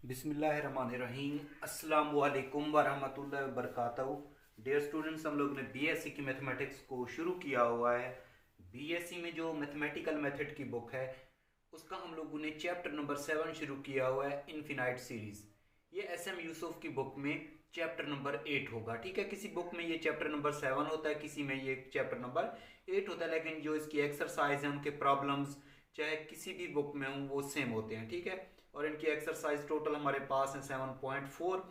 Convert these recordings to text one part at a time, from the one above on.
बिस्मिल्लाहिर्रहमानिर्रहीम। अस्सलाम वालेकुम वरहमतुल्लाहि वबरकातुहू। डियर स्टूडेंट्स, हम लोग ने बीएससी की मैथमेटिक्स को शुरू किया हुआ है। बीएससी में जो मैथमेटिकल मेथड की बुक है उसका हम लोगों ने चैप्टर नंबर 7 शुरू किया हुआ है, इनफिनाइट सीरीज। ये एसएम यूसुफ की बुक में चैप्टर नंबर 8 होगा। ठीक है, किसी बुक में ये चैप्टर नंबर 7 होता है, किसी में ये चैप्टर नंबर 8 होता है, लेकिन जो इसकी एक्सरसाइज है उनके प्रॉब्लम्स चाहे किसी भी बुक में हों वो सेम होते हैं। ठीक है, और इनकी एक्सरसाइज टोटल हमारे पास है 7.4।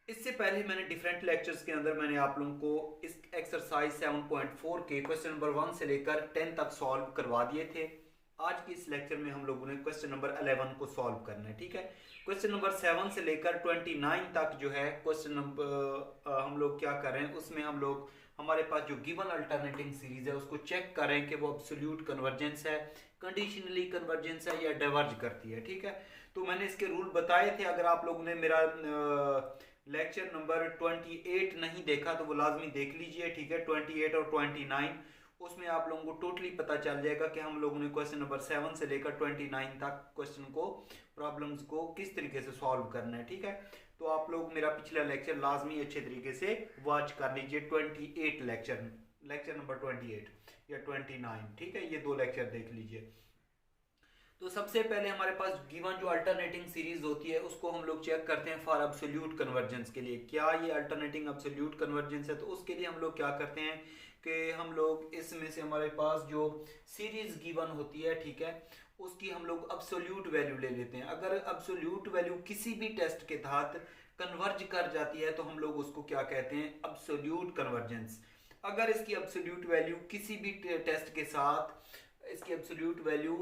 इससे पहले मैंने डिफरेंट लेक्चर्स के अंदर मैंने आप लोगों को इस एक्सरसाइज 7.4 के क्वेश्चन नंबर 1 से लेकर 10 तक सॉल्व करवा दिए थे। आज के इस लेक्चर में हम लोगों ने क्वेश्चन नंबर 11 को सॉल्व करना है। ठीक है, क्वेश्चन नंबर 7 से लेकर 29 तक जो है क्वेश्चन नंबर हम लोग क्या कर रहे हैं, उसमें हम लोग हमारे पास जो गिवन अल्टरनेटिंग सीरीज है उसको चेक करें कि वो एब्सोल्यूट कन्वर्जेंस है, कंडीशनली कन्वर्जेंस है या डाइवर्ज करती है। ठीक है, तो मैंने इसके रूल बताए थे। अगर आप लोगों ने मेरा लेक्चर नंबर 28 नहीं देखा तो वो लाजमी देख लीजिए। ठीक है, 28 और 29 उसमें आप लोगों को टोटली पता चल जाएगा कि हम लोगों ने क्वेश्चन नंबर 7 से लेकर 29 तक क्वेश्चन को, प्रॉब्लम्स को किस तरीके से सॉल्व करना है। ठीक है, तो आप लोग मेरा पिछला लेक्चर लाजमी अच्छे तरीके से वॉच कर लीजिए। 28 लेक्चर नंबर 28 या 29, ठीक है, ये दो लेक्चर देख लीजिए। तो सबसे पहले हमारे पास गिवन जो अल्टरनेटिंग सीरीज होती है उसको हम लोग चेक करते हैं फॉर एब्सोल्यूट कन्वर्जेंस के लिए। क्या ये अल्टरनेटिंग एब्सोल्यूट कन्वर्जेंस है? तो उसके लिए हम लोग क्या करते हैं कि हम लोग इसमें से हमारे पास जो सीरीज गिवन होती है, ठीक है, उसकी हम लोग एब्सोल्यूट वैल्यू ले लेते हैं। अगर एब्सोल्यूट वैल्यू किसी भी टेस्ट के तहत कन्वर्ज कर जाती है तो हम लोग उसको क्या कहते हैं, एब्सोल्यूट कन्वर्जेंस। अगर इसकी एब्सोल्यूट वैल्यू किसी भी टेस्ट के साथ इसकी एब्सोल्यूट वैल्यू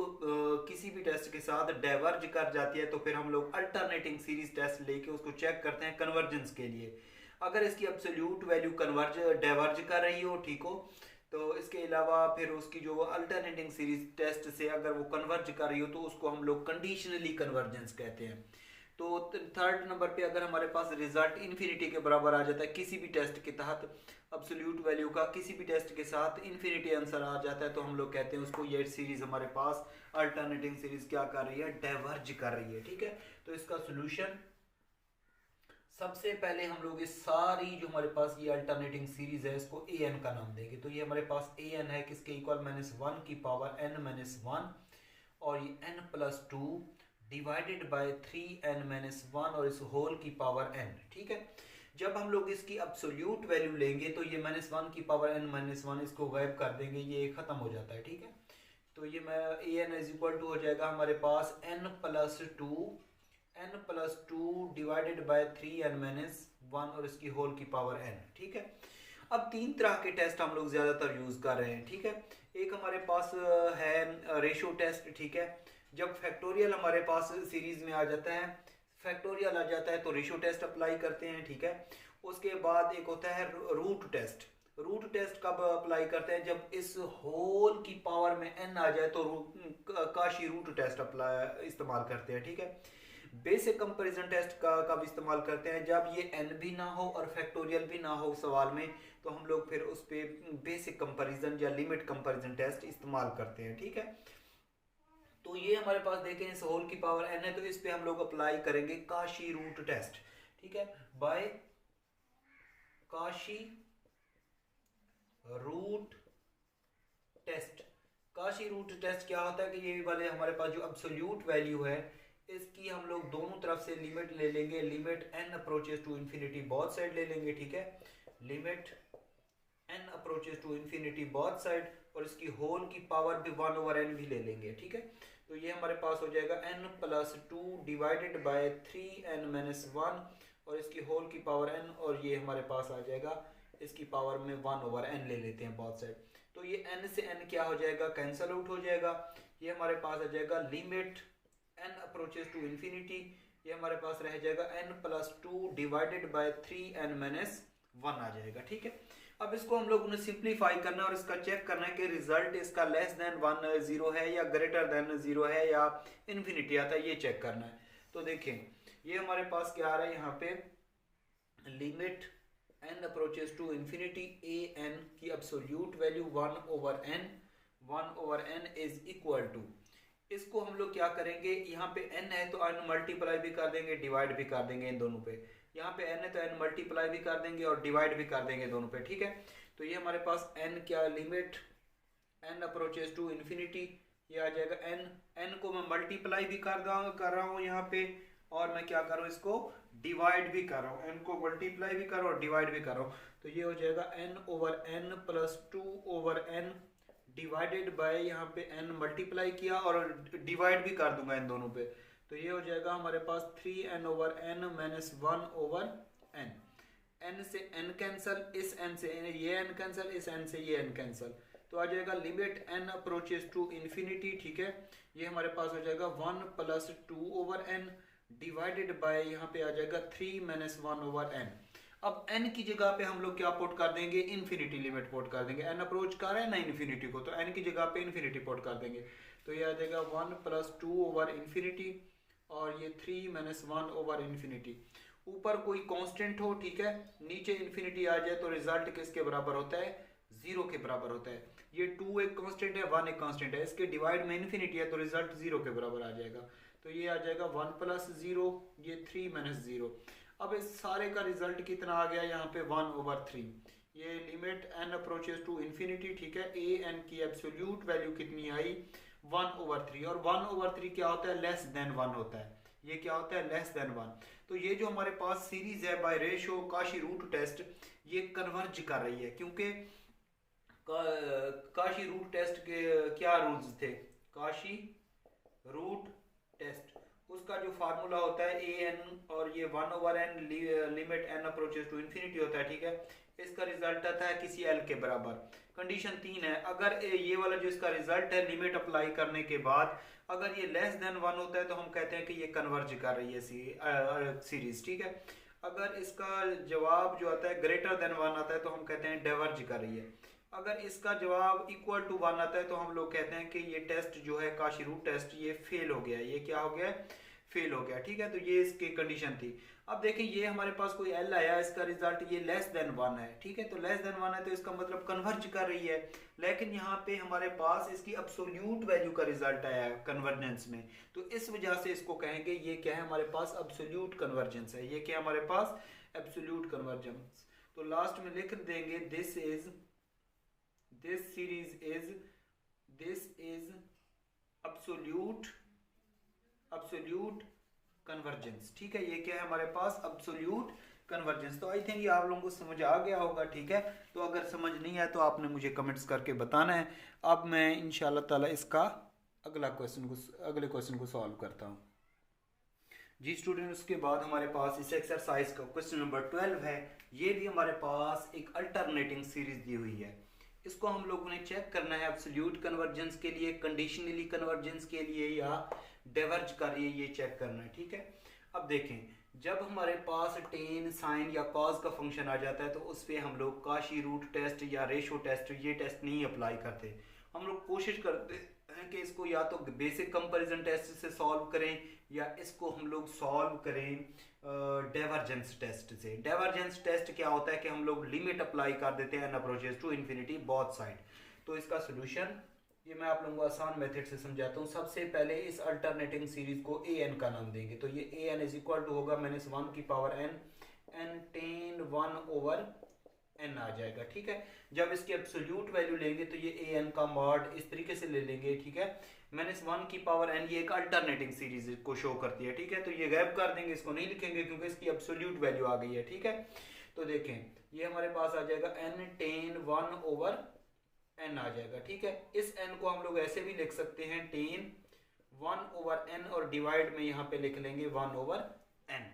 किसी भी टेस्ट के साथ डाइवर्ज कर जाती है तो फिर हम लोग अल्टरनेटिंग सीरीज टेस्ट लेके उसको चेक करते हैं कन्वर्जेंस के लिए। अगर इसकी एब्सोल्यूट वैल्यू कन्वर्ज डाइवर्ज कर रही हो, ठीक हो, तो इसके अलावा फिर उसकी जो अल्टरनेटिंग सीरीज टेस्ट से अगर वो कन्वर्ज कर रही हो तो उसको हम लोग कंडीशनली कन्वर्जेंस कहते हैं। तो थर्ड नंबर पे अगर हमारे पास रिजल्ट इन्फिनिटी के बराबर आ जाता है किसी भी टेस्ट के तहत, एब्सोल्यूट वैल्यू का किसी भी टेस्ट के साथ इन्फिनिटी आंसर आ जाता है तो हम लोग कहते हैं उसको ये सीरीज हमारे पास अल्टरनेटिंग सीरीज क्या कर रही है, डाइवर्ज कर रही है। ठीक है, तो इसका सोल्यूशन सबसे पहले हम लोग इस सारी जो हमारे पास ये अल्टरनेटिंग सीरीज है इसको ए एन का नाम देंगे। तो ये हमारे पास ए एन है किसके इक्वल, -1 की पावर n-1 और ये n+2 डिवाइडेड बाय 3n-1 और इस होल की पावर n। ठीक है, जब हम लोग इसकी एब्सोल्यूट वैल्यू लेंगे तो ये -1 की पावर n-1 इसको गायब कर देंगे, ये खत्म हो जाता है। ठीक है, तो ये मैं A N is equal to हो जाएगा हमारे पास n+2 डिवाइडेड बाय 3n-1 और इसकी होल की पावर n। ठीक है, अब तीन तरह के टेस्ट हम लोग ज्यादातर यूज कर रहे हैं। ठीक है, एक हमारे पास है रेशो टेस्ट। ठीक है, जब फैक्टोरियल हमारे पास सीरीज में आ जाता है, फैक्टोरियल आ जाता है तो रेशो टेस्ट अप्लाई करते हैं। ठीक है, उसके बाद एक होता है रूट टेस्ट। रूट टेस्ट कब अप्लाई करते हैं, जब इस होल की पावर में n आ जाए तो काशी रूट टेस्ट अप्लाई इस्तेमाल करते हैं। ठीक है, बेसिक कंपैरिजन टेस्ट का कब इस्तेमाल करते हैं, जब ये n भी ना हो और फैक्टोरियल भी ना हो सवाल में, तो हम लोग फिर उस पे बेसिक कंपैरिजन या लिमिट कंपैरिजन टेस्ट इस्तेमाल करते हैं। ठीक है, तो ये हमारे पास देखें इस होल की पावर n है तो इस पे हम लोग अप्लाई करेंगे काशी रूट टेस्ट। ठीक है, by Cauchy root test. Cauchy root test क्या होता है कि ये वाले हमारे पास जो एब्सोल्यूट वैल्यू है इसकी हम लोग दोनों तरफ से लिमिट ले लेंगे, limit n approaches to infinity both side ले लेंगे। ठीक है, limit n approaches to infinity both side और इसकी होल की पावर भी 1/n भी ले लेंगे। ठीक है, तो ये हमारे पास हो जाएगा n+2 डिवाइडेड बाय 3n-1 और इसकी होल की पावर n और ये हमारे पास आ जाएगा इसकी पावर में 1/n ले लेते हैं बोथ साइड। तो ये n से n क्या हो जाएगा, कैंसल आउट हो जाएगा। ये हमारे पास आ जाएगा limit n approaches to infinity, ये हमारे पास रह जाएगा n+2 डिवाइडेड बाय 3n-1 आ जाएगा। ठीक है, अब इसको हम लोगों ने सिंप्लीफाई करना है और इसका चेक करना है कि रिजल्ट इसका लेस देन 1 0 है या ग्रेटर देन 0 है या इन्फिनिटी आता है, ये चेक करना है। तो देखें ये हमारे पास क्या आ रहा है, यहाँ पे limit n approaches to infinity A N की absolute value 1/n is equal to इसको हम लोग क्या करेंगे, यहाँ पे n है तो n मल्टीप्लाई भी कर देंगे, डिवाइड भी कर देंगे इन दोनों पे। यहाँ पे n है तो n मल्टीप्लाई भी कर देंगे और डिवाइड भी कर देंगे दोनों पे, ठीक है। तो ये हमारे पास n क्या limit n approaches to infinity, ये आ जाएगा n को मैं मल्टीप्लाई भी कर रहा हूँ यहाँ पे, और मैं क्या कर रहा हूँ, इसको डिवाइड भी कर रहा हूँ, n को मल्टीप्लाई भी कर रहा हूँ और डिवाइड भी कर रहा हूँ। तो ये हो जाएगा n over n plus 2 over n divided by, यहाँ पे n मल्टीप्लाई किया और डिवाइड भी कर दूंगा इन दोनों पे। तो ये हो जाएगा हमारे पास 3n over n minus 1 over n। n से n कैंसल, इस n से ये n कैंसल, इस n से ये n कैंसल, तो आ जाएगा limit n approaches to infinity, ठीक है। ये हमारे पास हो जाएगा 1 plus 2 over n divided by, यहाँ पे आ जाएगा 3 माइनस 1 ओवर n। अब n की जगह पे हम लोग क्या पुट कर देंगे, इन्फिनिटी लिमिट पुट कर देंगे। n अप्रोच कर रहे हैं ना इन्फिनिटी को, तो n की जगह पे इन्फिनिटी पुट कर देंगे। तो ये आ जाएगा 1 प्लस 2 ओवर इन्फिनिटी और ये 3 माइनस 1 ओवर इन्फिनिटी। ऊपर कोई कांस्टेंट हो, ठीक है, नीचे इन्फिनिटी आ जाए तो रिजल्ट किसके बराबर होता है, 0 के बराबर होता है। ये 2 एक कांस्टेंट है, 1 एक कांस्टेंट है, इसके डिवाइड में इन्फिनिटी है तो रिजल्ट 0 के बराबर आ जाएगा। तो ये आ जाएगा 1 प्लस 0, ये 3 माइनस 0। अब इस सारे का रिजल्ट कितना आ गया, यहाँ पे 1 ओवर 3। ये limit n approaches to infinity, ठीक है, a n की एब्सोल्यूट वैल्यू कितनी आई, 1 ओवर 3। और 1 ओवर 3 क्या होता है, लेस देन 1 होता है। ये क्या होता है, लेस देन 1। तो ये जो हमारे पास सीरीज है by ratio Cauchy root test, ये कन्वर्ज कर रही है, क्योंकि काशी रूट टेस्ट के क्या रूल्स थे, काशी रूट टेस्ट उसका जो फार्मूला होता है ए एन, और ये 1 over N limit N approaches to infinity होता है, ठीक है। इसका रिजल्ट आता है किसी एल के बराबर। कंडीशन 3 है, अगर ये वाला जो इसका रिजल्ट है लिमिट अप्लाई करने के बाद अगर ये लेस देन 1 होता है तो हम कहते हैं कि ये कन्वर्ज कर रही है सीरीज, ठीक है। अगर इसका जवाब जो आता है ग्रेटर देन 1 आता है तो हम कहते हैं डाइवर्ज कर रही है। अगर इसका जवाब इक्वल टू 1 आता है तो हम लोग कहते हैं कि ये टेस्ट जो है काशी रूट टेस्ट ये फेल हो गया, ये क्या हो गया, फेल हो गया, ठीक है। तो ये इसकी कंडीशन थी। अब देखें ये हमारे पास कोई एल आया, इसका रिजल्ट ये लेस देन 1 है, ठीक है। तो लेस देन 1 है तो इसका मतलब कन्वर्ज कर रही है, लेकिन यहाँ पे हमारे पास इसकी अब्सोल्यूट वैल्यू का रिजल्ट आया है कन्वर्जेंस में, तो इस वजह से इसको कहेंगे ये क्या है, हमारे पास अब्सोल्यूट कन्वर्जेंस है। ये क्या हमारे पास एब्सोल्यूट कन्वर्जेंस। तो लास्ट में लिख देंगे this series is absolute convergence, ठीक है। ये क्या है हमारे पास, अब्सोल्यूट कन्वर्जेंस। तो आई थिंक ये आप लोगों को समझ आ गया होगा, ठीक है। तो अगर समझ नहीं आया तो आपने मुझे कमेंट्स करके बताना है। अब मैं इंशाल्लाह ताला इसका अगले क्वेश्चन को सॉल्व करता हूँ जी स्टूडेंट। उसके बाद हमारे पास इस एक्सरसाइज का क्वेश्चन नंबर 12 है। ये भी हमारे पास एक अल्टरनेटिंग सीरीज दी हुई है। इसको हम लोगों ने चेक करना है एब्सोल्यूट कन्वर्जेंस के लिए, कंडीशनली कन्वर्जेंस के लिए या डाइवर्ज कर रही है, ये चेक करना है, ठीक है। अब देखें जब हमारे पास टेन साइन या कॉज का फंक्शन आ जाता है तो उस पर हम लोग काशी रूट टेस्ट या रेशो टेस्ट ये टेस्ट नहीं अप्लाई करते। हम लोग कोशिश करते हैं कि इसको या तो बेसिक कंपैरिजन टेस्ट से सॉल्व करें या इसको हम लोग सॉल्व करें डाइवर्जेंस टेस्ट से। डाइवर्जेंस टेस्ट क्या होता है कि हम लोग लिमिट अप्लाई कर देते हैं N approaches to infinity both side. तो इसका सोल्यूशन ये मैं आप लोगों को आसान मेथड से समझाता हूँ। सबसे पहले इस अल्टरनेटिंग सीरीज को ए एन का नाम देंगे। तो ये A N is equal to होगा -1 की power N, N ten 1 over N आ जाएगा, ठीक है। जब इसकी एब्सोल्यूट वैल्यू लेंगे तो ये ए एन का मॉड इस तरीके से ले लेंगे, ठीक है। -1 की पावर एन ये एक अल्टरनेटिंग सीरीज को शो करती है, ठीक है। तो ये गैप कर देंगे, इसको नहीं लिखेंगे क्योंकि इसकी एब्सोल्यूट वैल्यू आ गई है, ठीक है। तो देखें ये हमारे पास आ जाएगा एन टेन 1 ओवर एन आ जाएगा, ठीक है। इस एन को हम लोग ऐसे भी लिख सकते हैं टेन 1 ओवर एन और डिवाइड में यहाँ पे लिख लेंगे 1 ओवर एन।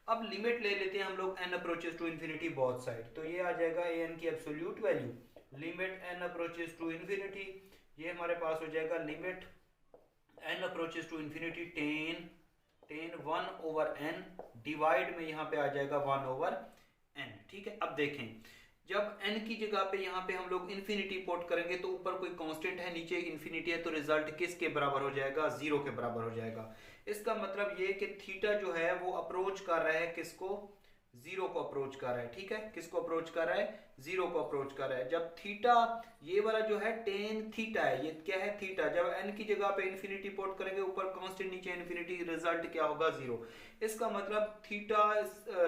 अब लिमिट ले लेते हैं हम लोग n approaches to infinity both side. तो ये आ जाएगा ए एन की absolute value limit N approaches to infinity, ये हमारे पास हो जाएगा लिमिट एन अप्रोचेस टू इन्फिनिटी टेन 1 ओवर एन डिवाइड में यहाँ पे आ जाएगा 1 ओवर एन, ठीक है। अब देखें जब n की जगह पे यहाँ पे हम लोग इन्फिनिटी पुट करेंगे तो ऊपर कोई कांस्टेंट है नीचे इन्फिनिटी है, तो रिजल्ट किसके बराबर हो जाएगा, 0 के बराबर हो जाएगा। इसका मतलब ये कि थीटा जो है वो अप्रोच कर रहा है किसको, जीरो को अप्रोच कर रहा है, ठीक है। किसको अप्रोच कर रहा है? जीरो को अप्रोच कर रहा है। जब थीटा, ये वाला जो है टेन थीटा है, ये क्या है? थीटा। जब एन की जगह पे इन्फिनिटी पुट करेंगे, ऊपर कांस्टेंट नीचे इन्फिनिटी, रिजल्ट क्या होगा? जीरो। इसका मतलब थीटा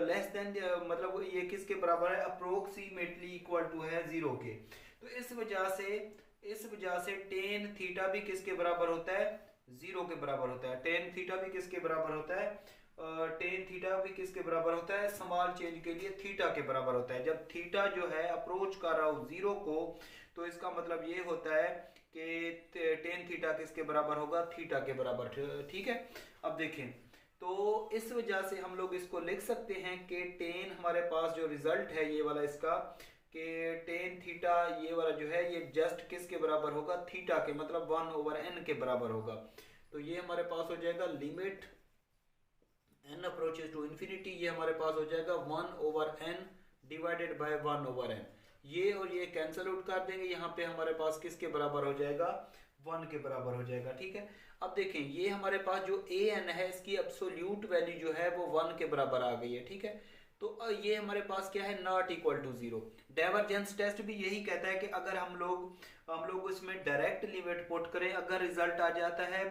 लेस देन, मतलब ये किसके बराबर है? अप्रोक्सीमेटली इक्वल टू है जीरो के। तो इस वजह से टेन थीटा भी किसके बराबर होता है? जीरो के बराबर होता है। टेन थीटा भी किसके बराबर होता है? टेन थीटा भी किसके बराबर होता है? स्मॉल चेंज के लिए थीटा के बराबर होता है। जब थीटा जो है अप्रोच कर रहा हो जीरो को, तो इसका मतलब ये होता है कि टेन थीटा किसके बराबर होगा? थीटा के बराबर, ठीक है। अब देखें, तो इस वजह से हम लोग इसको लिख सकते हैं कि टेन, हमारे पास जो रिजल्ट है ये वाला इसका, कि टेन थीटा ये वाला जो है ये जस्ट किसके बराबर होगा? थीटा के, मतलब 1/n के बराबर होगा। तो ये हमारे पास हो जाएगा limit n approaches to infinity, ये हमारे पास हो जाएगा 1/n डिवाइडेड बाय 1/n। ये और ये कैंसिल आउट कर देंगे, यहाँ पे हमारे पास किसके बराबर हो जाएगा? 1 के बराबर हो जाएगा, ठीक है। अब देखें, ये हमारे पास जो an है इसकी एब्सोल्यूट वैल्यू जो है वो 1 के बराबर आ गई है, ठीक है। तो ये हमारे पास क्या है? Not equal to zero. Divergence test भी यही कहता है कि अगर हम लोग इसमें डायरेक्ट लिमिट पुट करें, अगर रिजल्ट आ जाता है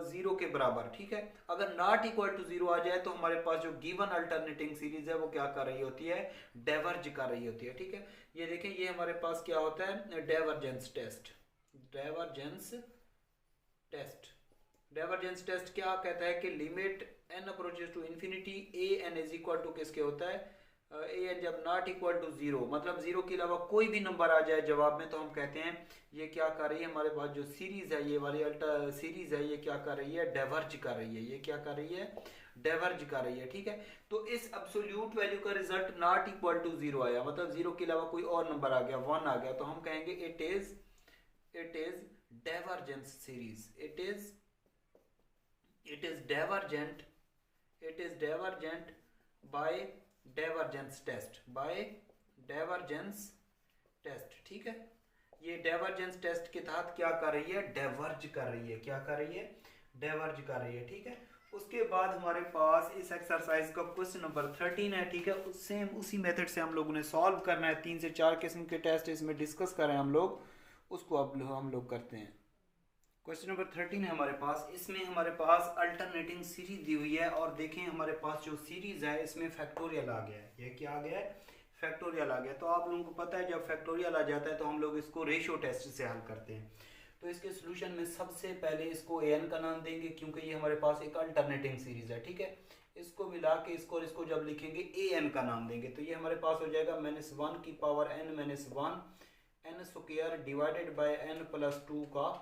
जीरो के बराबर, ठीक है, अगर नॉट इक्वल टू जीरो आ जाए तो हमारे पास जो गिवन अल्टरनेटिंग सीरीज है वो क्या कर रही होती है? डाइवर्ज कर रही होती है, ठीक है। ये देखें, ये हमारे पास क्या होता है? Divergence test. Divergence test, divergence test क्या कहता है कि limit n approaches to infinity A N is equal to किसके होता है? ए एन जब नॉट इक्वल टू जीरो, मतलब जीरो के अलावा कोई भी नंबर आ जाए जवाब में, तो हम कहते हैं ये क्या कर रही है? हमारे पास जो सीरीज है, ये वाली अल्टा सीरीज है, ये क्या कर रही है? डाइवर्ज कर रही है। ये क्या कर रही है? डाइवर्ज कर रही है, ठीक है। तो इस एब्सोल्यूट वैल्यू का result not equal to zero आया, मतलब जीरो के अलावा कोई और नंबर आ गया, 1 आ गया, तो हम कहेंगे it is divergence series. it is divergent by divergence test, ठीक है। ये डाइवर्जेंस टेस्ट के तहत क्या कर रही है? डाइवर्ज कर रही है। क्या कर रही है? डाइवर्ज कर रही है, ठीक है। उसके बाद हमारे पास इस एक्सरसाइज का क्वेश्चन नंबर 13 है, ठीक है। सेम उसी मेथड से हम लोगों ने सॉल्व करना है। 3 से 4 किस्म के टेस्ट इसमें डिस्कस कर रहे हैं हम लोग, उसको अब हम लोग करते हैं। क्वेश्चन नंबर 13 है हमारे पास। इसमें हमारे पास अल्टरनेटिंग सीरीज दी हुई है, और देखें हमारे पास जो सीरीज है इसमें फैक्टोरियल आ गया है। ये क्या आ गया है? फैक्टोरियल आ गया। तो आप लोगों को पता है जब फैक्टोरियल आ जाता है तो हम लोग इसको रेशियो टेस्ट से हल करते हैं। तो इसके सोल्यूशन में सबसे पहले इसको an का नाम देंगे, क्योंकि ये हमारे पास एक अल्टरनेटिंग सीरीज है, ठीक है। इसको मिला के इसको जब लिखेंगे an का नाम देंगे, तो ये हमारे पास हो जाएगा -1 की power n-1 n square divided by n+2 का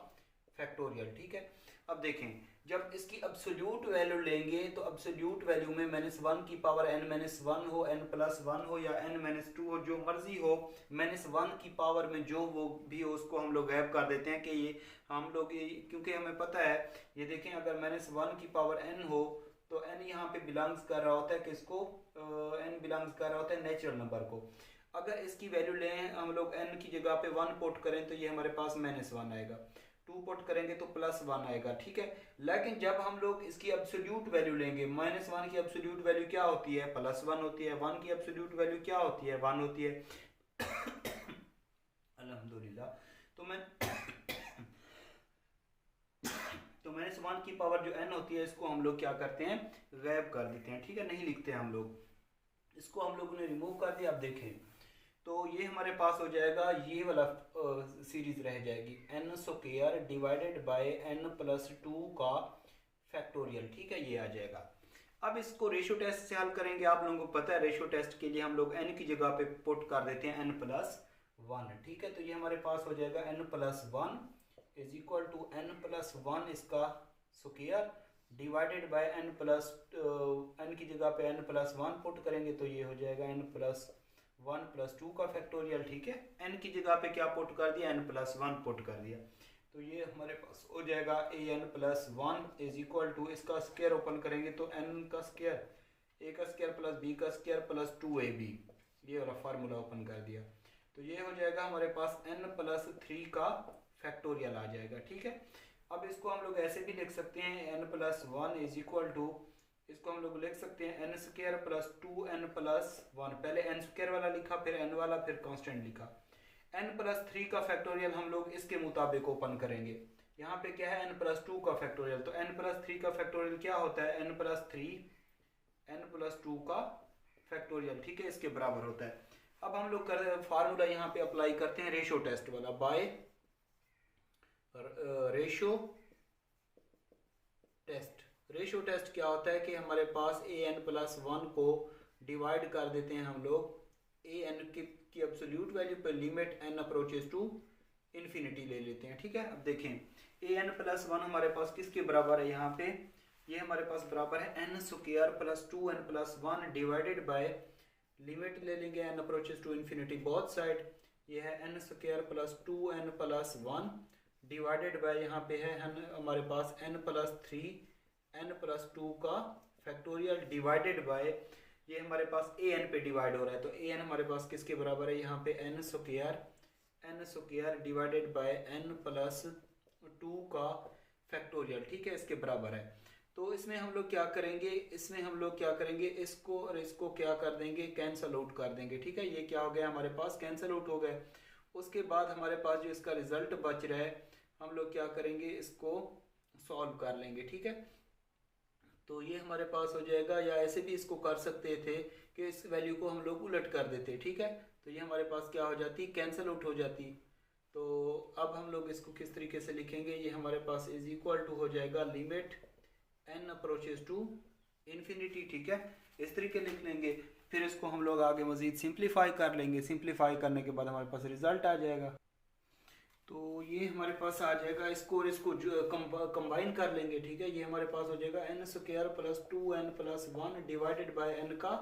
फैक्टोरियल, ठीक है। अब देखें, जब इसकी एब्सोल्यूट वैल्यू लेंगे तो एब्सोल्यूट वैल्यू में -1 की पावर n-1 हो, n+1 हो या n-2 हो, जो मर्जी हो, -1 की पावर में जो वो भी हो उसको हम लोग गैप कर देते हैं कि ये हम लोग क्योंकि हमें पता है, ये देखें अगर -1 की पावर n हो तो n यहाँ पे बिलोंग्स कर रहा होता है किसको? n बिलोंग्स कर रहा होता है नेचुरल नंबर को। अगर इसकी वैल्यू लें हम लोग n की जगह पे 1 पुट करें तो ये हमारे पास -1 आएगा, 2 पुट करेंगे तो +1 आएगा, ठीक है। लेकिन जब हम लोग इसकी एब्सोल्यूट वैल्यू लेंगे, -1 की एब्सोल्यूट वैल्यू क्या होती है? +1 होती है। 1 की एब्सोल्यूट वैल्यू क्या होती है? 1 होती है। अल्हम्दुलिल्लाह। तो -1 की पावर जो n होती है इसको हम लोग क्या करते हैं? गैब कर देते हैं, ठीक है, नहीं लिखते हैं हम लोग। इसको हम लोगों ने रिमूव कर दिया। अब देखें, तो ये हमारे पास हो जाएगा, ये वाला सीरीज रह जाएगी n square divided by n+2 का फैक्टोरियल, ठीक है, ये आ जाएगा। अब इसको रेशियो टेस्ट से हल करेंगे। आप लोगों को पता है रेशियो टेस्ट के लिए हम लोग n की जगह पे पुट कर देते हैं n+1, ठीक है। तो ये हमारे पास हो जाएगा n+1 is equal to n+1 इसका स्क्वायर डिवाइडेड बाय n की जगह पे n+1 पुट करेंगे तो ये हो जाएगा n+1+2 का फैक्टोरियल, ठीक है। n की जगह पे क्या पुट कर दिया? n+1 पुट कर दिया। तो ये हमारे पास हो जाएगा an+1 इज इक्वल टू, इसका स्क्वायर ओपन करेंगे तो n का स्क्वायर, a का स्क्वायर प्लस b का स्क्वायर प्लस 2ab, ये वाला फार्मूला ओपन कर दिया। तो ये हो जाएगा हमारे पास n+3 का फैक्टोरियल आ जाएगा, ठीक है। अब इसको हम लोग ऐसे भी लिख सकते हैं n+1 इज इक्वल टू, इसको हम लोग लिख सकते हैं n square plus 2n plus 1। पहले n स्क्वायर वाला लिखा, फिर n वाला, फिर कांस्टेंट लिखा। n प्लस 3 का फैक्टोरियल हम लोग इसके मुताबिक ओपन करेंगे। यहाँ पे क्या है n प्लस 2 का फैक्टोरियल, तो n प्लस 3 का फैक्टोरियल क्या होता है, n प्लस 3 n प्लस 2 का फैक्टोरियल, ठीक है, इसके बराबर होता है। अब हम लोग फार्मूला यहाँ पे अप्लाई करते हैं रेशो टेस्ट वाला, by ratio test. Ratio test क्या होता है कि हमारे पास an प्लस 1 को डिवाइड कर देते हैं हम लोग an की एब्सोल्यूट वैल्यू पर, limit n approaches to infinity ले लेते हैं, ठीक है। अब देखें an प्लस 1 हमारे पास किसके बराबर है, यहाँ पे ये हमारे पास बराबर है n square plus 2n plus 1 divided by, limit ले लेंगे n approaches to infinity both side, ये है n square plus 2n plus 1 divided by, यहाँ पे है हमारे पास n प्लस 3 n प्लस 2 का फैक्टोरियल डिवाइडेड बाय, ये हमारे पास an पे डिवाइड हो रहा है, तो an हमारे पास किसके बराबर है, यहाँ पे n square divided by n plus 2 का फैक्टोरियल, ठीक है, इसके बराबर है। तो इसमें हम लोग क्या करेंगे, इसको और इसको क्या कर देंगे, कैंसल आउट कर देंगे, ठीक है। ये क्या हो गया हमारे पास, कैंसल आउट हो गए। उसके बाद हमारे पास जो इसका रिजल्ट बच रहा है, हम लोग क्या करेंगे, इसको सॉल्व कर लेंगे, ठीक है। तो ये हमारे पास हो जाएगा, या ऐसे भी इसको कर सकते थे कि इस वैल्यू को हम लोग उलट कर देते, ठीक है। तो ये हमारे पास क्या हो जाती, कैंसल आउट हो जाती। तो अब हम लोग इसको किस तरीके से लिखेंगे, ये हमारे पास इज इक्वल टू हो जाएगा limit n approaches to infinity, ठीक है, इस तरीके लिख लेंगे। फिर इसको हम लोग आगे मजीद सिंप्लीफाई कर लेंगे, सिंप्लीफाई करने के बाद हमारे पास रिजल्ट आ जाएगा। तो ये हमारे पास आ जाएगा, इसको और इसको कंबाइन कर लेंगे, ठीक है। ये हमारे पास हो जाएगा n square plus 2n plus 1 divided bye n का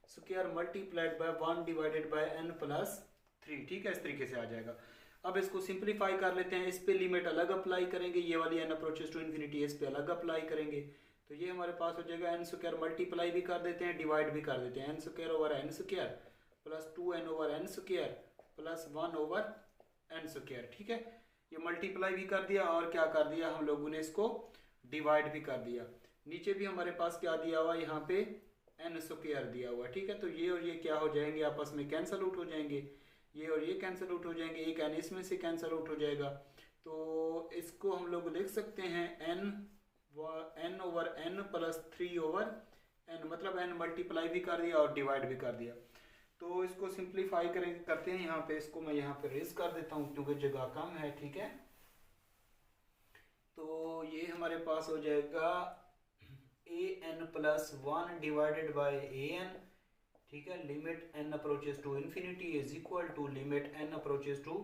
square multiplied bye 1 divided bye n plus 3, ठीक है, इस तरीके से आ जाएगा। अब इसको सिंप्लीफाई कर लेते हैं, इस पे लिमिट अलग अप्लाई करेंगे, ये वाली n अप्रोचेस टू इन्फिनिटी इस पे अलग अप्लाई करेंगे। तो ये हमारे पास हो जाएगा n स्क्वायर मल्टीप्लाई भी कर देते हैं, डिवाइड भी कर देते हैं, n square over n square plus 2n over n square plus 1 over n square, ठीक है। ये मल्टीप्लाई भी कर दिया और क्या कर दिया हम लोगों ने, इसको डिवाइड भी कर दिया। नीचे भी हमारे पास क्या दिया हुआ, यहाँ पे n स्क्वायर दिया हुआ, ठीक है। तो ये और ये क्या हो जाएंगे, आपस में कैंसल आउट हो जाएंगे, ये और ये कैंसिल आउट हो जाएंगे, एक n इसमें से कैंसिल आउट हो जाएगा। तो इसको हम लोग लिख सकते हैं n over n plus 3 over n, मतलब n मल्टीप्लाई भी कर दिया और डिवाइड भी कर दिया। तो इसको सिंप्लीफाई करते हैं, यहाँ पे इसको मैं यहाँ पे रेज कर देता हूँ क्योंकि जगह कम है, ठीक है। तो ये हमारे पास हो जाएगा an plus 1 divided by an, ठीक है, limit n approaches to infinity is equal to limit n approaches to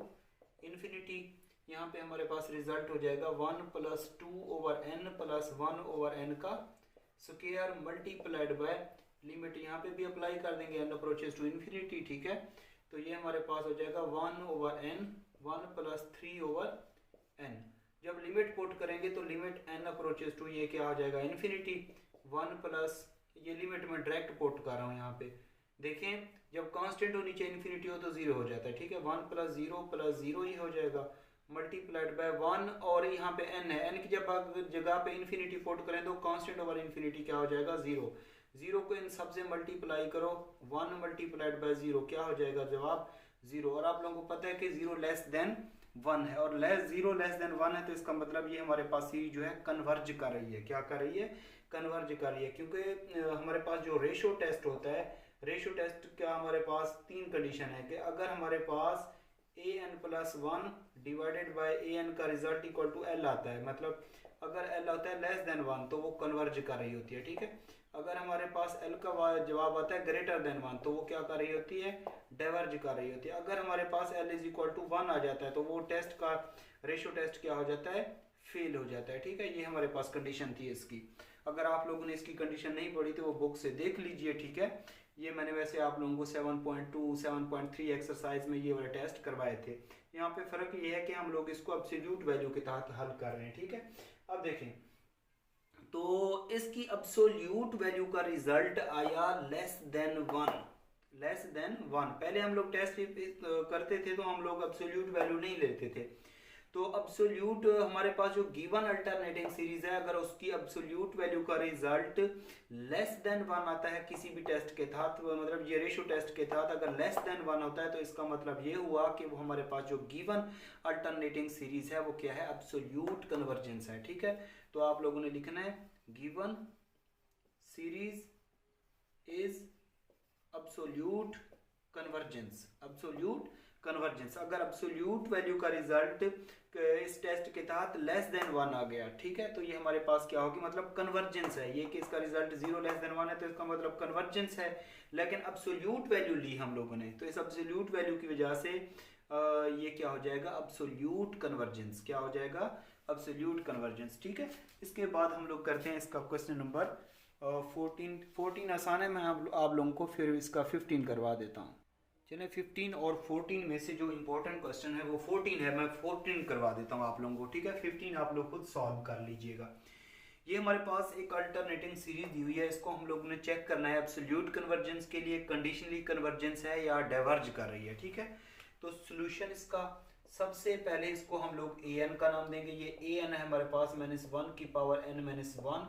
infinity. यहाँ पे हमारे पास रिजल्ट हो जाएगा 1 plus 2 over n plus 1 over n का स्क्वायर मल्टीप्लाइड बाय, लिमिट यहाँ पे भी अप्लाई कर देंगे n अप्रोचेस टू इन्फिनिटी, ठीक है। तो ये हमारे पास हो जाएगा 1 over n 1 plus 3 over n। जब लिमिट पुट करेंगे तो लिमिट n अप्रोचेस टू ये क्या हो जाएगा, इन्फिनिटी, 1 प्लस, ये लिमिट में डायरेक्ट पुट कर रहा हूँ यहाँ पे, देखें जब कांस्टेंट हो नीचे इन्फिनिटी हो तो 0 हो जाता है, ठीक है। 1 प्लस 0 ही हो जाएगा मल्टीप्लाइड बाय 1, और यहाँ पे n है, n की जब जगह पे इन्फिनिटी पुट करें तो कांस्टेंट ओवर इन्फिनिटी क्या हो जाएगा, 0 को इन सब से मल्टीप्लाई करो, 1 मल्टीप्लाइड बाय 0 क्या हो जाएगा, जवाब 0। और आप लोगों को पता है कि 0 लेस देन 1 है, और 0 लेस देन 1 है, तो इसका मतलब ये हमारे पास ही जो है कन्वर्ज कर रही है, क्या कर रही है, कन्वर्ज कर रही है। क्योंकि हमारे पास जो रेशो टेस्ट होता है, रेशो टेस्ट का हमारे पास 3 कंडीशन है कि अगर हमारे पास an plus 1 divided by an का रिजल्ट इक्वल टू l आता है, मतलब अगर l आता है लेस देन 1 तो वो कन्वर्ज कर रही होती है, ठीक है। अगर हमारे पास l का जवाब आता है ग्रेटर देन 1 तो वो क्या कर रही होती है, डाइवर्ज कर रही होती है। अगर हमारे पास l इज इक्वल टू 1 आ जाता है तो वो टेस्ट का रेशो टेस्ट क्या हो जाता है, फेल हो जाता है, ठीक है। ये हमारे पास कंडीशन थी इसकी। अगर आप लोगों ने इसकी कंडीशन नहीं पढ़ी तो वो बुक से देख लीजिए, ठीक है। ये मैंने वैसे आप लोगों को 7.2 7.3 एक्सरसाइज में ये वाले टेस्ट करवाए थे। यहाँ पे फ़र्क ये है कि हम लोग इसको एब्सोल्यूट वैल्यू के तहत हल कर रहे हैं, ठीक है। अब देखें तो इसकी एब्सोल्यूट वैल्यू का रिजल्ट आया लेस देन 1। पहले हम लोग टेस्ट करते थे तो हम लोग एब्सोल्यूट वैल्यू नहीं लेते थे, तो अब्सोल्यूट हमारे पास जो गिवन अल्टरनेटिंग सीरीज है, अगर उसकी अब्सोल्यूट वैल्यू का रिजल्ट लेस देन 1 आता है किसी भी टेस्ट के तहत, मतलब ये रेशियो टेस्ट के तहत अगर लेस देन 1 होता है, तो इसका मतलब ये हुआ कि वो हमारे पास जो गिवन अल्टरनेटिंग सीरीज है वो क्या है, अब्सोल्यूट कन्वर्जेंस है। ठीक है, तो आप लोगों ने लिखना है given series is absolute convergence, absolute convergence. अगर अब्सोल्यूट वैल्यू का रिजल्ट इस टेस्ट के तहत लेस देन 1 आ गया, ठीक है, तो ये हमारे पास क्या होगी, मतलब कन्वर्जेंस है। ये कि इसका रिजल्ट 0 लेस देन 1 है तो इसका मतलब कन्वर्जेंस है। लेकिन अब्सोल्यूट वैल्यू ली हम लोगों ने, तो इस अब्सोल्यूट वैल्यू की वजह से ये क्या हो जाएगा, अब्सोल्यूट कन्वर्जेंस। क्या हो जाएगा, अब्सोल्यूट कन्वर्जेंस। ठीक है, इसके बाद हम लोग करते हैं इसका क्वेश्चन नंबर 14 आसान है, मैं आप लोगों को फिर इसका 15 करवा देता हूँ। चलिए 15 और 14 में से जो इम्पोर्टेंट क्वेश्चन है वो 14 है, मैं 14 करवा देता हूँ आप लोगों को। ठीक है, 15 आप लोग खुद सॉल्व कर लीजिएगा। ये हमारे पास एक अल्टरनेटिंग सीरीज दी हुई है, इसको हम लोगों ने चेक करना है एब्सोल्यूट कन्वर्जेंस के लिए कंडीशनली कन्वर्जेंस है या डाइवर्ज कर रही है। ठीक है, तो सोल्यूशन इसका, सबसे पहले इसको हम लोग ए एन का नाम देंगे। ये ए एन है हमारे पास -1 की पावर n -1,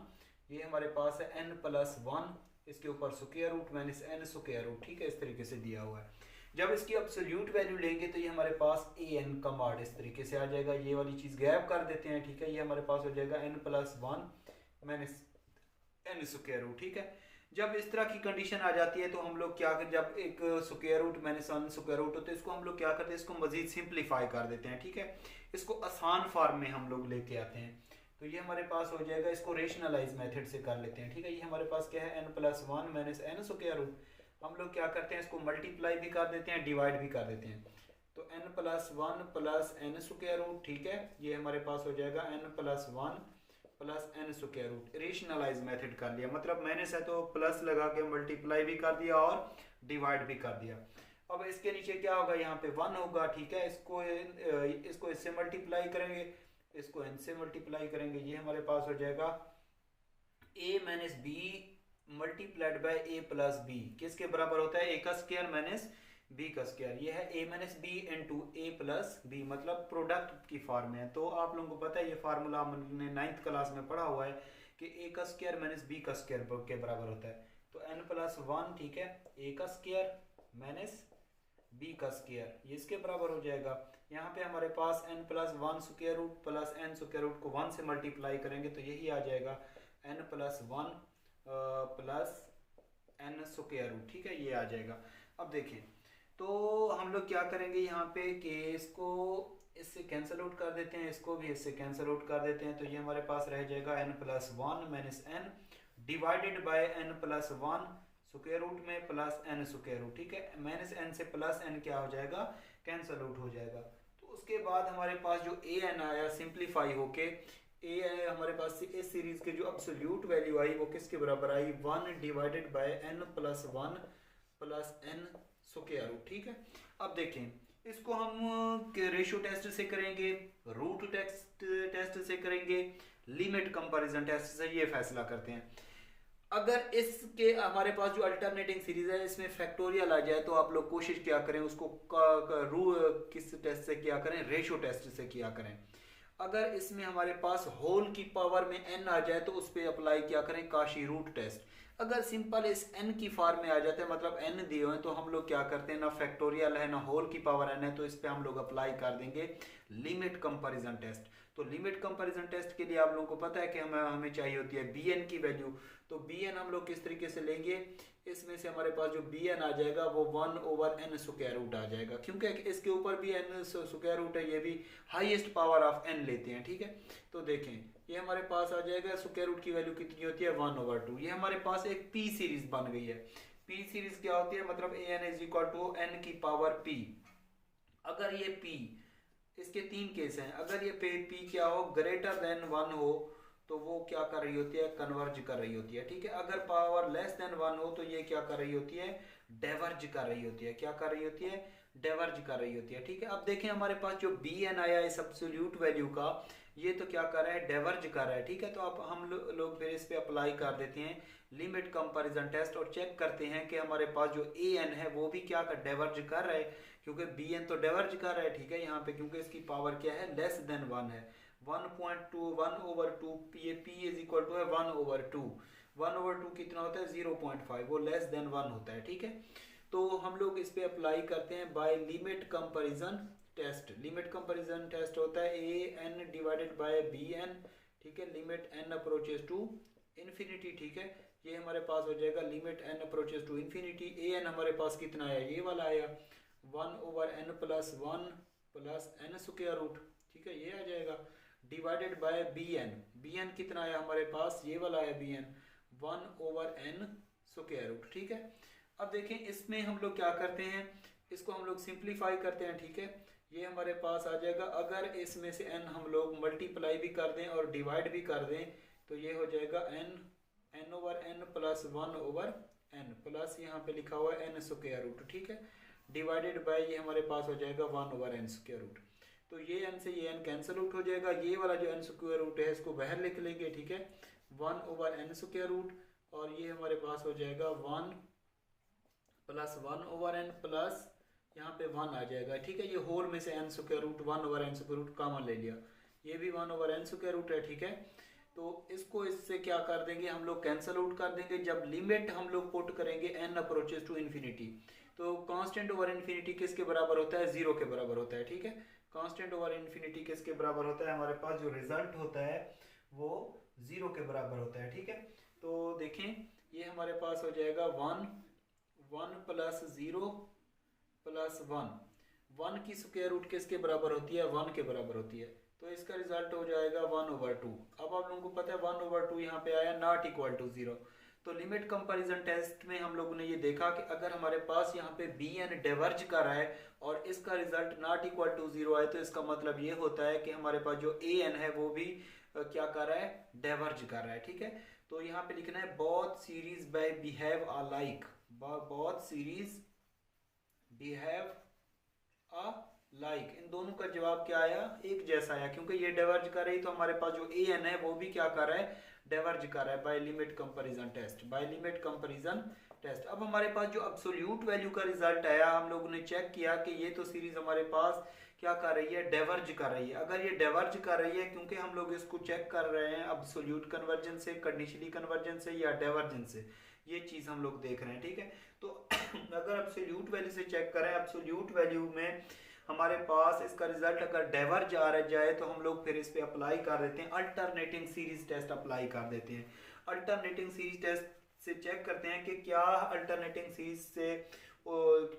ये हमारे पास है n+1, इसके ऊपर square root -n square root. ठीक है, इस तरीके से दिया हुआ है। जब इसकी एब्सोल्यूट वैल्यू लेंगे तो ये हमारे पास ए एन का मॉड इस तरीके से आ जाएगा। ये वाली चीज़ गैप कर देते हैं। ठीक है, ये हमारे पास हो जाएगा n+1 -n स्क्वायर रूट। ठीक है, जब इस तरह की कंडीशन आ जाती है तो हम लोग क्या कर, जब एक स्क्वायर रूट -1 स्क्वायर रूट होता है, इसको हम लोग क्या करते हैं, इसको मजीद सिंप्लीफाई कर देते हैं। ठीक है, इसको आसान फॉर्म में हम लोग लेके आते हैं। तो ये हमारे पास हो जाएगा, इसको रेशनलाइज मेथड से कर लेते हैं। ठीक है, ये हमारे पास क्या है, n+1 -n स्क्वायर रूट। हम लोग क्या करते हैं, इसको मल्टीप्लाई भी कर देते हैं, डिवाइड भी कर देते हैं। तो n+1 + n स्क्वायर रूट। ठीक है, ये हमारे पास हो जाएगा n+1 + n square root. Rationalize method कर लिया, मतलब मैंने से तो प्लस लगा के मल्टीप्लाई भी कर दिया और डिवाइड भी कर दिया। अब इसके नीचे क्या होगा, यहाँ पे 1 होगा। ठीक है, इसको इससे मल्टीप्लाई करेंगे, इसको n से मल्टीप्लाई करेंगे, ये हमारे पास हो जाएगा a - b multiplied by a + b, किसके बराबर होता है, a का स्क्वायर माइनस b का स्क्वायर। ये है a - b into a + b, मतलब प्रोडक्ट की फॉर्म में है। तो आप लोगों को पता है ये फार्मूला हमने 9th क्लास में पढ़ा हुआ है कि a का स्क्वायर माइनस b का स्क्वायर के बराबर होता है। तो n+1, ठीक है, a का स्क्वायर माइनस b का स्क्वायर, ये इसके बराबर हो जाएगा। यहाँ पे हमारे पास n+1 square root plus n square root को 1 से मल्टीप्लाई करेंगे तो यही आ जाएगा n+1 plus n square root. ठीक है, ये आ जाएगा। अब देखें, तो हम लोग क्या करेंगे यहाँ पे कि इसको इससे कैंसिल आउट कर देते हैं, इसको भी इससे कैंसिल आउट कर देते हैं। तो ये हमारे पास रह जाएगा n+1 - n divided by n+1 square root में प्लस n स्क्वायर रूट। ठीक है, -n से प्लस n क्या हो जाएगा, कैंसिल आउट हो जाएगा। तो उसके बाद हमारे पास जो ए एन आया सिंप्लीफाई होके, ए हमारे पास इस सीरीज के जो एब्सोल्यूट वैल्यू आई वो किसके बराबर आई, 1 divided by n+1 plus n square root. ठीक है, अब देखें, इसको हम रेशियो टेस्ट से करेंगे, रूट टेस्ट से करेंगे, लिमिट कंपैरिजन टेस्ट से, ये फैसला करते हैं। अगर इसके हमारे पास जो अल्टरनेटिंग सीरीज है इसमें फैक्टोरियल आ जाए तो आप लोग कोशिश क्या करें, उसको किस टेस्ट से किया करें, रेशियो टेस्ट से किया करें। अगर इसमें हमारे पास होल की पावर में n आ जाए तो उस पर अप्लाई क्या करें, काशी रूट टेस्ट। अगर सिंपल इस n की फॉर्म में आ जाते हैं, मतलब n दिए हुए हैं, तो हम लोग क्या करते हैं, ना फैक्टोरियल है ना होल की पावर n है, तो इस पे हम लोग अप्लाई कर देंगे लिमिट कंपैरिजन टेस्ट। तो लिमिट कंपैरिजन टेस्ट के लिए आप लोगों को पता है कि हमें चाहिए होती है bn की वैल्यू। तो bn हम लोग किस तरीके से लेंगे, इसमें से हमारे पास जो bn आ जाएगा वो 1/n स्क्वायर रूट आ जाएगा, क्योंकि इसके ऊपर भी n स्क्वायर रूट है, ये भी हाईएस्ट पावर ऑफ n लेते हैं। ठीक है, तो देखें ये हमारे पास आ जाएगा, स्क्वायर रूट की वैल्यू कितनी होती है, 1/2। ये हमारे पास एक p सीरीज बन गई है। p सीरीज क्या होती है, मतलब an = n की पावर p। अगर ये p, इसके 3 केस हैं, अगर ये p क्या हो, ग्रेटर देन 1 हो तो वो क्या कर रही होती है, कन्वर्ज कर रही होती है। ठीक है, अगर पावर लेस देन 1 हो तो ये क्या कर रही होती है, डाइवर्ज कर रही होती है। क्या कर रही होती है, डाइवर्ज कर रही होती है। ठीक है, अब देखें हमारे पास जो bn आया इस एब्सोल्यूट वैल्यू का, ये तो क्या कर रहा है, डाइवर्ज कर रहा है, ठीक है। तो अब हम लोग फिर इस पे अप्लाई कर देते हैं लिमिट कंपैरिजन टेस्ट और चेक करते हैं कि हमारे पास जो ए एन है वो भी क्या कर डाइवर्ज कर रहा है, क्योंकि बी एन तो डाइवर्ज कर रहा है, ठीक है। यहाँ पे क्योंकि इसकी पावर क्या है, लेस देन 1 है, 1.2 1/2, ये पी इज इक्वल टू है 1/2, 1/2 कितना होता है 0.5, वो लेस देन 1 होता है, ठीक है। तो हम लोग इस पे अप्लाई करते हैं by limit comparison test. Limit comparison test होता है ए N divided by B N, ठीक है, limit N approaches to infinity, ठीक है। ये हमारे पास हो जाएगा limit N approaches to infinity, A N हमारे पास कितना आया, ये वाला आया 1/n + 1 + n स्क्वायर रूट, ठीक है, ये आ जाएगा, divided by B n, b n कितना आया हमारे पास, ये वाला आया B N 1/n square root, ठीक है। अब देखें इसमें हम लोग क्या करते हैं, इसको हम लोग सिंप्लीफाई करते हैं, ठीक है। ये हमारे पास आ जाएगा, अगर इसमें से n हम लोग मल्टीप्लाई भी कर दें और डिवाइड भी कर दें तो ये हो जाएगा n/n + 1/n प्लस यहाँ पे लिखा हुआ है n स्क्वायर रूट, ठीक है, डिवाइडेड बाय ये हमारे पास हो जाएगा 1/n स्क्वायर रूट। तो ये n से ये n कैंसिल आउट हो जाएगा, ये वाला जो n स्क्वायर रूट है इसको बाहर लिख लेंगे, ठीक है, 1/n स्क्वायर रूट, और ये हमारे पास हो जाएगा 1 + 1/n प्लस यहाँ पे 1 आ जाएगा, ठीक है। ये होल में से n square root 1/n square root common ले लिया, ये भी 1/n स्क्वायर रूट है, ठीक है। तो इसको इससे क्या कर देंगे, हम लोग कैंसिल आउट कर देंगे। जब लिमिट हम लोग पुट करेंगे n अप्रोचेस टू इन्फिनिटी, तो कांस्टेंट ओवर इन्फिनिटी किसके बराबर होता है, 0 के बराबर होता है, ठीक है। कांस्टेंट ओवर इन्फिनिटी किसके बराबर होता है, हमारे पास जो रिजल्ट होता है वो 0 के बराबर होता है, ठीक है। तो देखें ये हमारे पास हो जाएगा 1 + 0 + 1 की स्क्वायर रूट किसके बराबर होती है, 1 के बराबर होती है, तो इसका रिजल्ट हो जाएगा 1/2। अब आप लोगों को पता है 1/2 यहाँ पे आया नॉट इक्वल टू 0। तो लिमिट कंपैरिजन टेस्ट में हम लोगों ने ये देखा कि अगर हमारे पास यहाँ पे बी एन डाइवर्ज कर रहा है और इसका रिजल्ट नॉट इक्वल टू 0 आए, तो इसका मतलब ये होता है कि हमारे पास जो ए एन है वो भी क्या कर रहा है, डाइवर्ज कर रहा है, ठीक है। तो यहाँ पे लिखना है both series by behave alike, both series behave alike, इन दोनों का जवाब क्या आया, एक जैसा आया, क्योंकि ये डाइवर्ज कर रही, तो हमारे पास जो ए एन है वो भी क्या कर रहा है, डाइवर्ज कर रहा है by limit comparison test, by limit comparison test. अब हमारे पास जो एब्सोल्यूट वैल्यू का रिजल्ट आया, हम लोगों ने चेक किया कि ये तो सीरीज हमारे पास क्या कर रही है, डाइवर्ज कर रही है। अगर ये डाइवर्ज कर रही है, क्योंकि हम लोग इसको चेक कर रहे हैं एब्सोल्यूट कन्वर्जन से, कंडीशनली कन्वर्जन से या डाइवर्जेंस से, ये चीज हम लोग देख रहे हैं, ठीक है। तो अगर एब्सोल्यूट वैल्यू से चेक करें, एब्सोल्यूट वैल्यू में हमारे पास इसका रिजल्ट अगर डाइवर्ज आ जाए तो हम लोग फिर इस पे अप्लाई कर देते हैं, अल्टरनेटिंग सीरीज टेस्ट अप्लाई कर देते हैं। अल्टरनेटिंग सीरीज टेस्ट से चेक करते हैं कि क्या अल्टरनेटिंग सीरीज से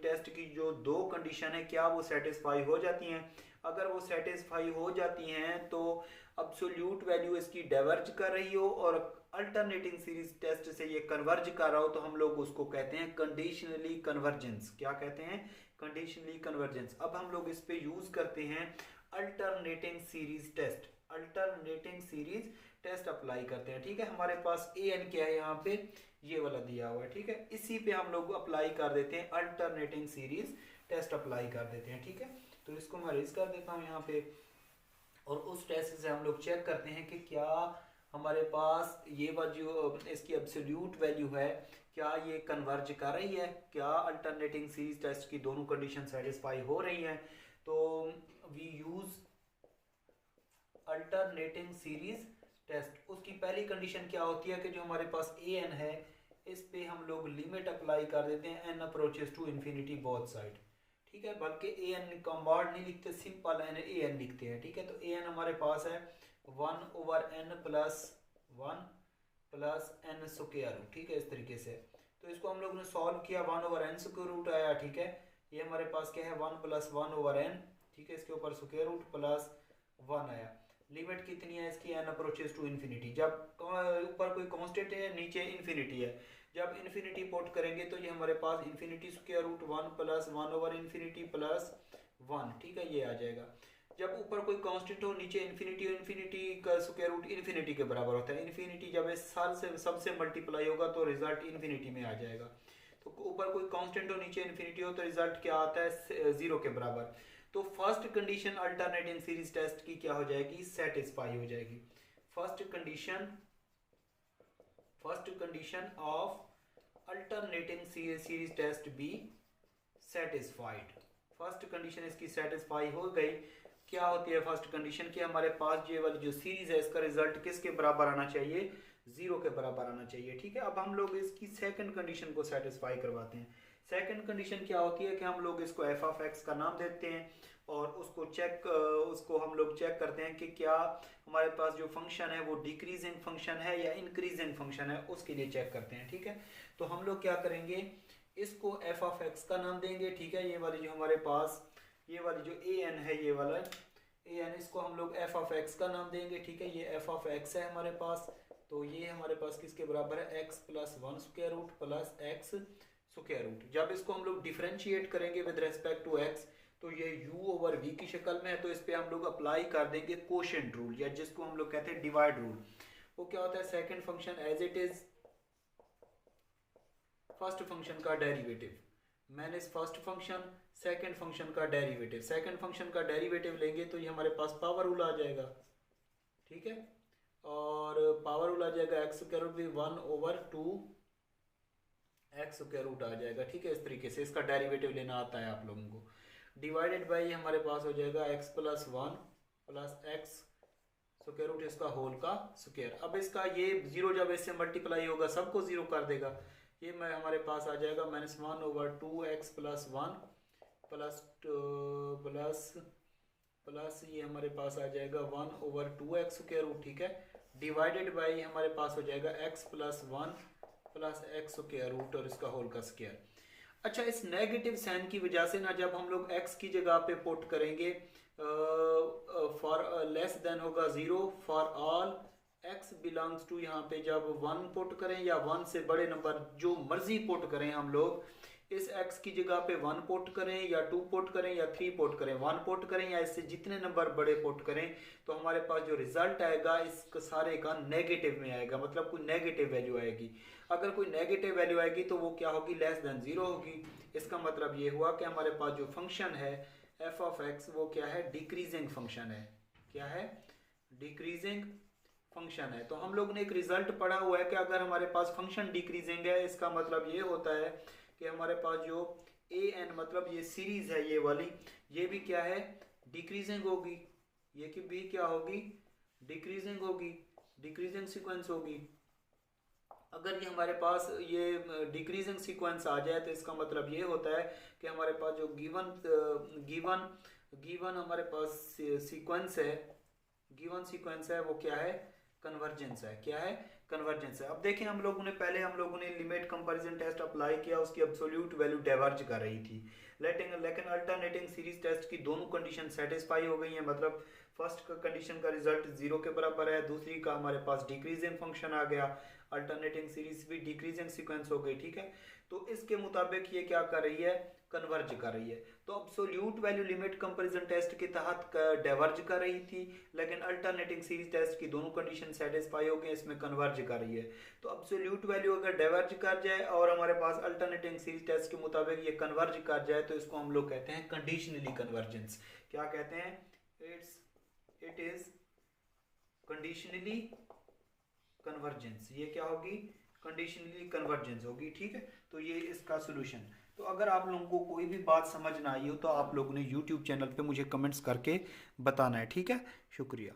टेस्ट की जो दो कंडीशन है क्या वो सेटिस्फाई हो जाती हैं। अगर वो सेटिस्फाई हो जाती हैं तो अब्सोल्यूट वैल्यू इसकी डाइवर्ज कर रही हो और अल्टरनेटिंग सीरीज टेस्ट से ये कन्वर्ज कर रहा हो, तो हम लोग उसको कहते हैं कंडीशनली कन्वर्जेंस। क्या कहते हैं, कंडीशनली कन्वर्जेंस। अब हम लोग इस पे यूज करते हैं alternating series test, alternating series test apply करते हैं, ठीक है। हमारे पास ए एन क्या है यहाँ पे, ये वाला दिया हुआ है, ठीक है। इसी पे हम लोग अप्लाई कर देते हैं, अल्टरनेटिंग सीरीज टेस्ट अप्लाई कर देते हैं, ठीक है। तो इसको मैं रेज कर देता हूँ यहाँ पे, और उस टेस्ट से हम लोग चेक करते हैं कि क्या हमारे पास ये जो इसकी एब्सोल्यूट वैल्यू है क्या ये कन्वर्ज कर रही है, क्या अल्टरनेटिंग सीरीज टेस्ट की दोनों कंडीशन सेटिस्फाई हो रही हैं। तो we use alternating series test. उसकी पहली कंडीशन क्या होती है कि जो हमारे पास ए एन है इस पे हम लोग लिमिट अप्लाई कर देते हैं N approaches to infinity both side, ठीक है। बल्कि ए एन कॉम्बार्ड नहीं लिखते, सिंपल एन ए एन लिखते हैं, ठीक है। तो ए एन हमारे पास है 1/n + 1 + n स्क्वायर रूट, ठीक है, इस तरीके से। तो इसको हम लोग ने सॉल्व किया, 1/n स्क्वायर रूट आया, ठीक है। ये हमारे पास क्या है 1 + 1/n, ठीक है, इसके ऊपर स्क्वायर रूट प्लस 1 आया। लिमिट कितनी है इसकी, n अप्रोचेस टू इन्फिनिटी। जब ऊपर कोई कांस्टेंट है नीचे इन्फिनिटी है, जब इन्फिनिटी पुट करेंगे तो ये हमारे पास इन्फिनिटी स्क्वायर रूट 1 + 1/∞ प्लस 1, ठीक है, ये आ जाएगा। जब ऊपर कोई कांस्टेंट हो नीचे इन्फिनिटी, इन्फिनिटी का स्क्वायर रूट इन्फिनिटी के बराबर होता है। इन्फिनिटी जब इस साल से सबसे मल्टीप्लाई होगा तो रिजल्ट इन्फिनिटी में आ जाएगा। तो ऊपर कोई कांस्टेंट हो नीचे इन्फिनिटी हो तो रिजल्ट क्या आता है, 0 के बराबर। तो first condition alternating series test की क्या हो जाएगी, सेटिस्फाई हो जाएगी। First condition of alternating series test be satisfied. First condition इसकी सेटिस्फाई हो गई। क्या होती है फर्स्ट कंडीशन कि हमारे पास ये वाली जो सीरीज है इसका रिजल्ट किसके बराबर आना चाहिए, 0 के बराबर आना चाहिए। ठीक है, अब हम लोग इसकी सेकंड कंडीशन को सेटिस्फाई करवाते हैं। सेकंड कंडीशन क्या होती है कि हम लोग इसको एफ ऑफ एक्स का नाम देते हैं और उसको हम लोग चेक करते हैं कि क्या हमारे पास जो फंक्शन है वो डिक्रीजिंग फंक्शन है या इंक्रीजिंग फंक्शन है, उसके लिए चेक करते हैं। ठीक है, तो हम लोग क्या करेंगे, इसको एफ ऑफ एक्स का नाम देंगे। ठीक है, ये वाली जो हमारे पास ये वाली जो ए एन है, ये वाला ए एन, इसको हम लोग एफ ऑफ एक्स का नाम देंगे। ठीक है, ये एफ ऑफ एक्स है हमारे पास, तो ये हमारे पास किसके बराबर है, x plus 1 square root plus x square root. जब इसको हम लोग डिफरेंशिएट करेंगे विद रेस्पेक्ट टू एक्स तो ये u ओवर v की शक्ल में है, तो इस पे हम लोग अप्लाई कर देंगे कोशेंट रूल, या जिसको हम लोग कहते हैं डिवाइड रूल। वो क्या होता है, second function as it is first function का derivative minus first function second function का डेरिवेटिव। सेकंड फंक्शन का डेरिवेटिव लेंगे तो ये हमारे पास पावर रूल आ जाएगा। ठीक है, और पावर रूल आ जाएगा एक्स स्क्वायर रूट भी 1 ओवर 2 एक्स स्क्वायर रूट आ जाएगा। ठीक है, इस तरीके से इसका डेरिवेटिव लेना आता है आप लोगों को। डिवाइडेड बाई हमारे पास हो जाएगा x plus 1 plus x square root इसका होल का स्क्वायर। अब इसका ये 0 जब इससे मल्टीप्लाई होगा सबको 0 कर देगा। ये मैं हमारे पास आ जाएगा minus 1 over 2 x plus 1 plus plus ये हमारे पास आ जाएगा 1 ओवर 2 एक्स स्क्वायर रूट। ठीक है, डिवाइडेड बाई हमारे पास हो जाएगा x plus 1 plus x square root और इसका होल का स्क्वायर। अच्छा, इस नेगेटिव साइन की वजह से ना जब हम लोग x की जगह पे पुट करेंगे फॉर लेस देन होगा 0 for all x belongs to, यहाँ पे जब 1 पुट करें या 1 से बड़े नंबर जो मर्जी पुट करें हम लोग, इस x की जगह पे 1 पुट करें या 2 पुट करें या 3 पुट करें, 1 पुट करें या इससे जितने नंबर बड़े पुट करें, तो हमारे पास जो रिजल्ट आएगा इस सारे का नेगेटिव में आएगा, मतलब कोई नेगेटिव वैल्यू आएगी। अगर कोई नेगेटिव वैल्यू आएगी तो वो क्या होगी, लेस देन 0 होगी। इसका मतलब ये हुआ कि हमारे पास जो फंक्शन है एफ ऑफ एक्स वो क्या है, डिक्रीजिंग फंक्शन है। क्या है, डिक्रीजिंग फंक्शन है। तो हम लोग ने एक रिजल्ट पढ़ा हुआ है कि अगर हमारे पास फंक्शन डिक्रीजिंग है इसका मतलब ये होता है कि हमारे पास जो ए एन मतलब ये सीरीज है ये वाली, ये भी क्या है, डिक्रीजिंग होगी। ये कि भी क्या होगी, डिक्रीजिंग होगी, डिक्रीजिंग सीक्वेंस होगी। अगर ये हमारे पास ये डिक्रीजिंग सीक्वेंस आ जाए तो इसका मतलब ये होता है कि हमारे पास जो गिवन हमारे पास सीक्वेंस है वो क्या है, कन्वर्जेंस है। क्या है, कन्वर्जेंस है। अब देखें हम लोगों ने लिमिट कंपैरिजन टेस्ट अप्लाई किया, उसकी एब्सोल्यूट वैल्यू डाइवर्ज कर रही थी, लेकिन अल्टरनेटिंग सीरीज टेस्ट की दोनों कंडीशन सेटिस्फाई हो गई हैं। मतलब फर्स्ट का कंडीशन का रिजल्ट 0 के बराबर है, दूसरी का हमारे पास डिक्रीजिंग फंक्शन आ गया, अल्टरनेटिंग सीरीज भी डिक्रीजिंग सीक्वेंस हो गई। ठीक है, तो इसके मुताबिक ये क्या कर रही है, कन्वर्ज कर रही है। तो absolute value limit comparison test के तहत डाइवर्ज कर रही थी, लेकिन अल्टरनेटिंग सीरीज टेस्ट की दोनों कंडीशन सेटिस्फाई हो गई, इसमें कन्वर्ज कर रही है। तो अब्सोल्यूट वैल्यू अगर डाइवर्ज कर जाए और हमारे पास अल्टरनेटिंग सीरीज टेस्ट के मुताबिक ये कन्वर्ज कर जाए तो इसको हम लोग कहते हैं कंडीशनली कन्वर्जेंस। क्या कहते हैं, इट इज कंडीशनली कन्वर्जेंस। ये क्या होगी, कंडीशनली कन्वर्जेंस होगी। ठीक है, तो ये इसका सोल्यूशन। तो अगर आप लोगों को कोई भी बात समझ ना आई हो तो आप लोगों ने यूट्यूब चैनल पे मुझे कमेंट्स करके बताना है। ठीक है, शुक्रिया।